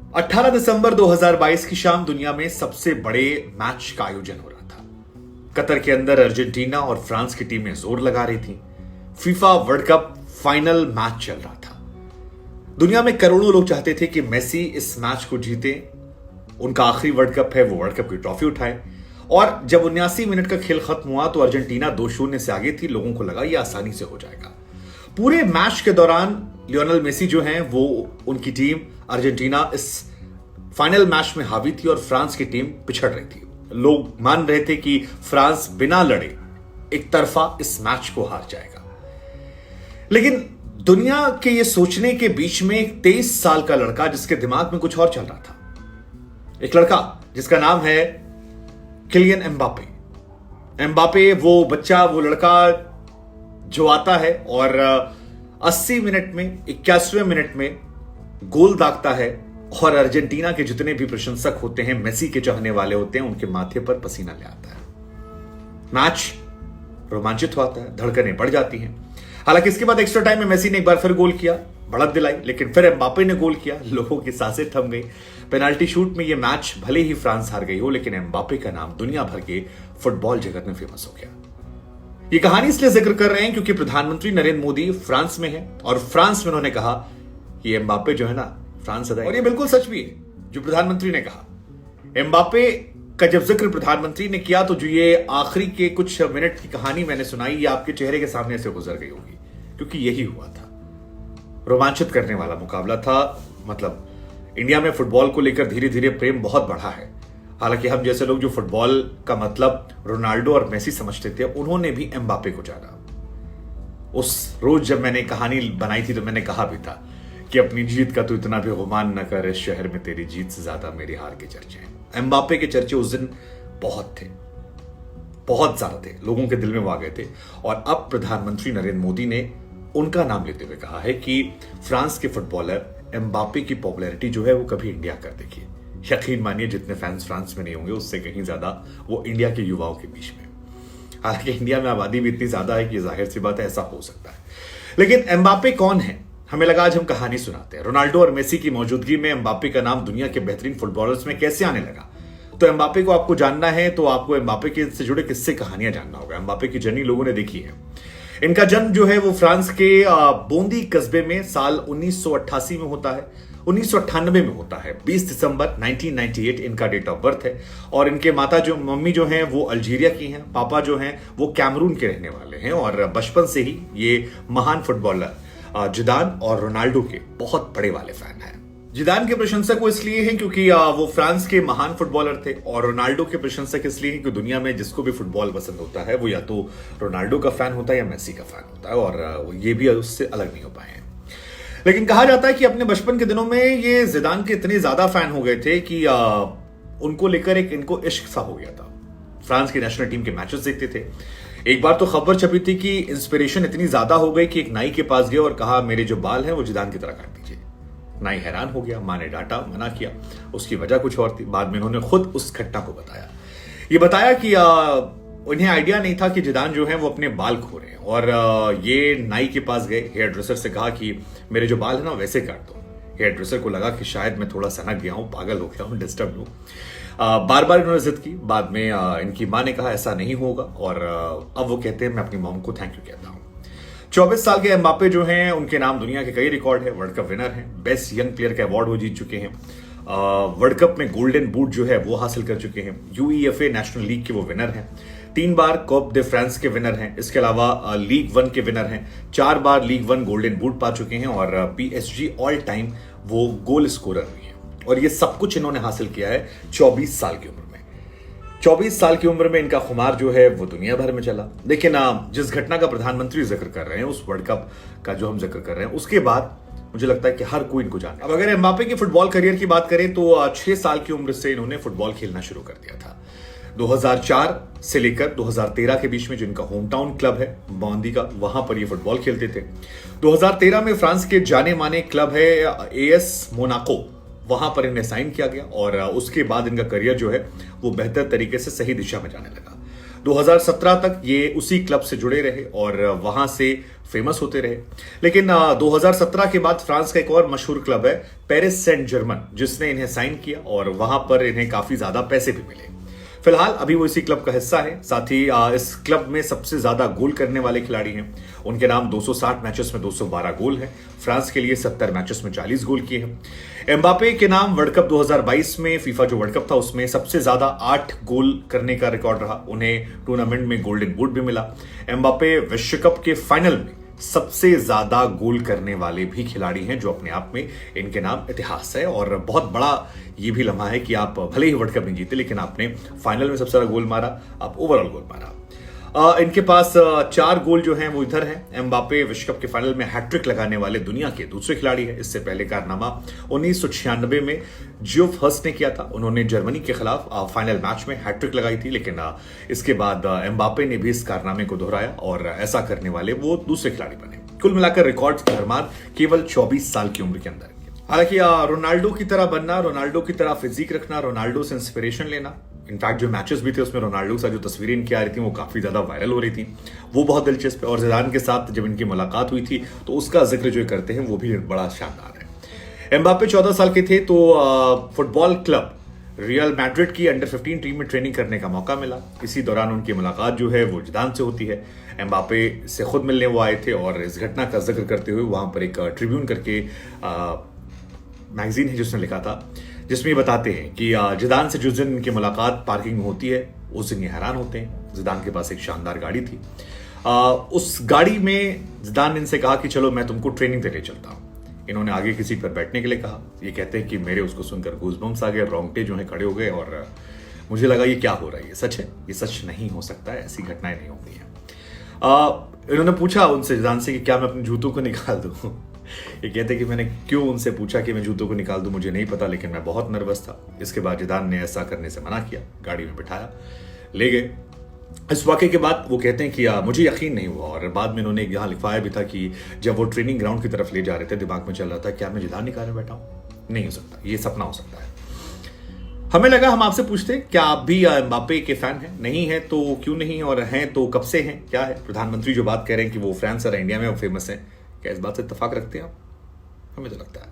18 दिसंबर 2022 की शाम दुनिया में सबसे बड़े मैच का आयोजन हो रहा था। कतर के अंदर अर्जेंटीना और फ्रांस की टीमें जोर लगा रही थी। FIFA world cup final match चल रहा था। दुनिया में करोड़ों लोग चाहते थे कि मेसी इस मैच को जीते, उनका आखिरी वर्ल्ड कप है, वो वर्ल्ड कप की ट्रॉफी उठाए। और जब 79 मिनट का खेल खत्म हुआ तो अर्जेंटीना 2-0 से आगे थी। लोगों को लगा ये आसानी से हो जाएगा। पूरे मैच के दौरान लियोनेल मेसी जो हैं वो उनकी टीम अर्जेंटीना इस फाइनल मैच में हावी थी और फ्रांस की टीम पिछड़ रही थी। लोग मान रहे थे कि फ्रांस बिना लड़े एक तरफा इस मैच को हार जाएगा। लेकिन दुनिया के ये सोचने के बीच में एक 23 साल का लड़का जिसके दिमाग में कुछ और चल रहा था, एक लड़का जिसका नाम है किलियन एम्बापे, वो बच्चा, वो लड़का जो आता है और 80 मिनट में 81वें मिनट में गोल दागता है और अर्जेंटीना के जितने भी प्रशंसक होते हैं, मेसी के चाहने वाले होते हैं, उनके माथे पर पसीना ले आता है। मैच रोमांचित होता है, धड़कनें बढ़ जाती हैं। हालांकि इसके बाद एक्स्ट्रा टाइम में मेसी ने एक बार फिर गोल किया, बढ़त दिलाई, लेकिन फिर एम्बापे ने गोल किया। लोगों की सांसें थम गई। पेनाल्टी शूट में यह मैच भले ही फ्रांस हार गई हो, लेकिन एम्बापे का नाम दुनिया भर के फुटबॉल जगत में फेमस हो गया। ये कहानी इसलिए जिक्र कर रहे हैं क्योंकि प्रधानमंत्री नरेंद्र मोदी फ्रांस में हैं और फ्रांस में उन्होंने कहा कि एम्बापे जो है ना फ्रांस अदा, और ये बिल्कुल सच भी है जो प्रधानमंत्री ने कहा। एम्बापे का जब जिक्र प्रधानमंत्री ने किया तो जो ये आखिरी के कुछ मिनट की कहानी मैंने सुनाई, ये आपके चेहरे के सामने से गुजर गई होगी, क्योंकि यही हुआ था। रोमांचित करने वाला मुकाबला था। मतलब इंडिया में फुटबॉल को लेकर धीरे धीरे प्रेम बहुत बढ़ा है। हालांकि हम जैसे लोग जो फुटबॉल का मतलब रोनाल्डो और मेसी समझते थे, उन्होंने भी एम्बापे को जाना। उस रोज जब मैंने कहानी बनाई थी तो मैंने कहा भी था कि अपनी जीत का तो इतना भी गुमान न कर, इस शहर में तेरी जीत से ज्यादा मेरी हार के चर्चे हैं। एम्बापे के चर्चे उस दिन बहुत थे, बहुत ज्यादा थे, लोगों के दिल में वो आ गए थे। और अब प्रधानमंत्री नरेंद्र मोदी ने उनका नाम लेते हुए कहा है कि फ्रांस के फुटबॉलर एम्बापे की पॉपुलैरिटी जो है वो कभी इंडिया कर देखिए। यकीन मानिए जितने फैंस फ्रांस में नहीं होंगे उससे कहीं ज्यादा वो इंडिया के युवाओं के बीच में। हालांकि इंडिया में आबादी भी इतनी ज्यादा है कि जाहिर सी बात है ऐसा हो सकता है। लेकिन एम्बापे कौन है, हमें लगा आज हम कहानी सुनाते हैं। रोनाल्डो और मेसी की मौजूदगी में एम्बापे का नाम दुनिया के बेहतरीन फुटबॉलर्स में कैसे आने लगा? तो एम्बापे को आपको जानना है तो आपको एम्बापे के से जुड़े किस्से कहानियां जानना होगा। एम्बापे की जर्नी लोगों ने देखी है। इनका जन्म जो है वो फ्रांस के बोंदी कस्बे में साल 1988 में होता है, 1998 में होता है। 20 दिसंबर 1998 इनका डेट ऑफ बर्थ है। और इनके मम्मी जो हैं वो अल्जीरिया की हैं, पापा जो हैं वो कैमरून के रहने वाले हैं। और बचपन से ही ये महान फुटबॉलर जिदान और रोनाल्डो के बहुत बड़े वाले फैन हैं। जिदान के प्रशंसक वो इसलिए हैं क्योंकि वो फ्रांस के महान फुटबॉलर थे, और रोनाल्डो के प्रशंसक इसलिए हैं कि दुनिया में जिसको भी फुटबॉल पसंद होता है वो या तो रोनाल्डो का फैन होता है या मेसी का फैन होता है, और ये भी उससे अलग नहीं हो पाए हैं। लेकिन कहा जाता है कि अपने बचपन के दिनों में ये जिदान के इतने ज्यादा फैन हो गए थे कि उनको लेकर इनको इश्क सा हो गया था। फ्रांस की नेशनल टीम के मैचेस देखते थे। एक बार तो खबर छपी थी कि इंस्पिरेशन इतनी ज्यादा हो गई कि एक नाई के पास गए और कहा मेरे जो बाल हैं वो जिदान की तरह काट दीजिए। नाई हैरान हो गया, माँ ने डांटा, मना किया। उसकी वजह कुछ और थी। बाद में उन्होंने खुद उस घटना को बताया। ये बताया कि उन्हें आइडिया नहीं था कि जिदान जो है वो अपने बाल खो रहे हैं, और ये नाई के पास गए, हेयर ड्रेसर से कहा कि मेरे जो बाल है ना वैसे काट दो। हेयर ड्रेसर को लगा कि शायद मैं थोड़ा सनक गया हूं, पागल हो गया हूं, डिस्टर्ब हूं। बार बार इन्होंने जिद की। बाद में इनकी माँ ने कहा ऐसा नहीं होगा, और अब वो कहते हैं मैं अपनी मॉम को थैंक यू कहता हूं। 24 साल के एम्बापे जो हैं उनके नाम दुनिया के कई रिकॉर्ड है। वर्ल्ड कप विनर हैं, बेस्ट यंग प्लेयर का अवार्ड वो जीत चुके हैं, वर्ल्ड कप में गोल्डन बूट जो है वो हासिल कर चुके हैं, यूईएफए नेशनल लीग के वो विनर हैं, 3 बार कप दे फ्रांस के विनर हैं, इसके अलावा लीग 1 के विनर हैं, 4 बार लीग 1 गोल्डन बूट पा चुके हैं, और पीएसजी ऑल टाइम वो गोल स्कोरर भी हैं। और ये सब कुछ इन्होंने हासिल किया है 24 साल की उम्र में। 24 साल की उम्र में इनका खुमार जो है वो दुनिया भर में चला। लेकिन जिस घटना का प्रधानमंत्री जिक्र कर रहे हैं, उस वर्ल्ड कप का जो हम जिक्र कर रहे हैं, उसके बाद मुझे लगता है कि हर कोई इनको जाने। अब अगर एम्बापे के फुटबॉल करियर की बात करें तो 6 साल की उम्र से इन्होंने फुटबॉल खेलना शुरू कर दिया था। 2004 से लेकर 2013 के बीच में जिनका होम टाउन क्लब है बॉन्दी का, वहां पर ये फुटबॉल खेलते थे। 2013 में फ्रांस के जाने माने क्लब है एएस मोनाको, वहां पर इन्हें साइन किया गया, और उसके बाद इनका करियर जो है वो बेहतर तरीके से सही दिशा में जाने लगा। 2017 तक ये उसी क्लब से जुड़े रहे और वहां से फेमस होते रहे। लेकिन 2017 के बाद फ्रांस का एक और मशहूर क्लब है पेरिस सेंट जर्मन, जिसने इन्हें साइन किया और वहां पर इन्हें काफी ज्यादा पैसे भी मिले। फिलहाल अभी वो इसी क्लब का हिस्सा है। साथ ही इस क्लब में सबसे ज्यादा गोल करने वाले खिलाड़ी हैं। उनके नाम 260 मैचेस में 212 गोल हैं। फ्रांस के लिए 70 मैचेस में 40 गोल किए हैं। एम्बापे के नाम वर्ल्ड कप 2022 में फीफा जो वर्ल्ड कप था उसमें सबसे ज्यादा 8 गोल करने का रिकॉर्ड रहा। उन्हें टूर्नामेंट में गोल्डन बूट भी मिला। एम्बापे विश्व कप के फाइनल में सबसे ज्यादा गोल करने वाले भी खिलाड़ी हैं, जो अपने आप में इनके नाम इतिहास है। और बहुत बड़ा ये भी लम्हा है कि आप भले ही वर्ल्ड कप नहीं जीते, लेकिन आपने फाइनल में सबसे ज्यादा गोल मारा, आप ओवरऑल गोल मारा। इनके पास 4 गोल जो हैं वो इधर हैं। एम्बापे विश्व कप के फाइनल में हैट्रिक लगाने वाले दुनिया के दूसरे खिलाड़ी है। इससे पहले कारनामा 1996 में जियोफ हर्स्ट ने किया था। उन्होंने जर्मनी के खिलाफ फाइनल मैच में हैट्रिक लगाई थी, लेकिन इसके बाद एम्बापे ने भी इस कारनामे को दोहराया और ऐसा करने वाले वो दूसरे खिलाड़ी बने। कुल मिलाकर रिकॉर्ड की भरमार केवल 24 साल की उम्र के अंदर। हालांकि रोनाल्डो की तरह बनना, रोनाल्डो की तरह फिजिक रखना, रोनाल्डो से इंस्पिरेशन लेना, इनफैक्ट जो मैचेस भी थे उसमें रोनाल्डो के साथ जो तस्वीरें इनकी आ रही थी वो काफी ज्यादा वायरल हो रही थी, वो बहुत दिलचस्प है। और जिदान के साथ जब इनकी मुलाकात हुई थी तो उसका जिक्र जो करते हैं वो भी बड़ा शानदार है। एम्बापे 14 साल के थे तो फुटबॉल क्लब रियल मैड्रिड की अंडर 15 टीम में ट्रेनिंग करने का मौका मिला। इसी दौरान उनकी मुलाकात जो है वो जिदान से होती है। एम्बापे से खुद मिलने वो आए थे और इस घटना का जिक्र करते हुए वहां पर एक ट्रिब्यून करके मैगजीन है जिसने लिखा था, जिसमें बताते हैं कि जिदान से जिस दिन इनकी मुलाकात पार्किंग में होती है उस दिन ये हैरान होते हैं। जिदान के पास एक शानदार गाड़ी थी। उस गाड़ी में जिदान ने इनसे कहा कि चलो मैं तुमको ट्रेनिंग देने चलता हूं। इन्होंने आगे किसी पर बैठने के लिए कहा। ये कहते हैं कि मेरे उसको सुनकर गूज़बम्स आ गए, रोंगटे जो है खड़े हो गए और मुझे लगा ये क्या हो रहा है, ये सच है? ये सच नहीं हो सकता है, ऐसी घटनाएं नहीं होती हैं। इन्होंने पूछा उनसे जिदान से कि क्या मैं अपने जूतों को निकाल दूं। ये कहते हैं कि मैंने क्यों उनसे पूछा कि मैं जूतों को निकाल दूं, मुझे नहीं पता, लेकिन मैं बहुत नर्वस था। इसके बाद जिदान ने ऐसा करने से मना किया, गाड़ी में बिठाया, ले गए। इस वाकये के बाद वो कहते हैं कि मुझे यकीन नहीं हुआ और बाद में उन्होंने यहाँ लिखवाया भी था कि जब वो ट्रेनिंग ग्राउंड की तरफ ले जा रहे थे दिमाग में चल रहा था क्या मैं जिदान निकालने बैठा हूं? नहीं हो सकता, ये सपना हो सकता है। हमें लगा हम आपसे पूछते क्या आप भी एम्बापे के फैन हैं? नहीं है तो क्यों नहीं, और हैं तो कब से हैं? क्या है प्रधानमंत्री जो बात कह रहे हैं कि वो फ्रांस और इंडिया में वो फेमस है, क्या इस बात से इत्तेफाक रखते हैं आप? हमें तो लगता है